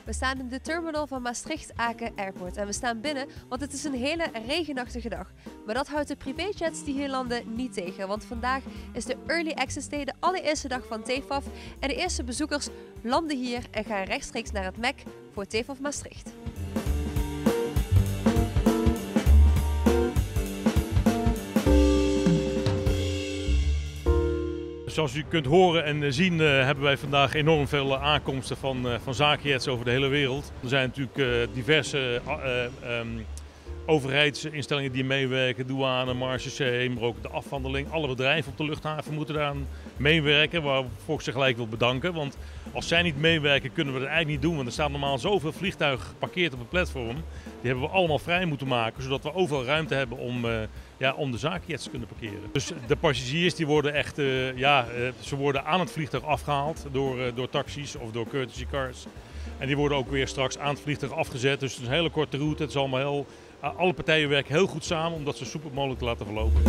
We staan in de terminal van Maastricht-Aken Airport en we staan binnen, want het is een hele regenachtige dag. Maar dat houdt de privéjets die hier landen niet tegen, want vandaag is de Early Access Day, de allereerste dag van TFAF. En de eerste bezoekers landen hier en gaan rechtstreeks naar het MEC voor TFAF Maastricht. Zoals u kunt horen en zien hebben wij vandaag enorm veel aankomsten van zakenjets over de hele wereld. Er zijn natuurlijk diverse overheidsinstellingen die meewerken, douane, marechaussee, maar ook de afhandeling. Alle bedrijven op de luchthaven moeten daaraan meewerken, waarvoor ik ze gelijk wil bedanken. Want als zij niet meewerken kunnen we dat eigenlijk niet doen, want er staan normaal zoveel vliegtuigen geparkeerd op het platform. Die hebben we allemaal vrij moeten maken, zodat we overal ruimte hebben om de zakenjets te kunnen parkeren. Dus de passagiers die worden echt, ze worden aan het vliegtuig afgehaald door taxis of door courtesy cars. En die worden ook weer straks aan het vliegtuig afgezet. Dus het is een hele korte route. Het is allemaal alle partijen werken heel goed samen om dat zo soepel mogelijk te laten verlopen.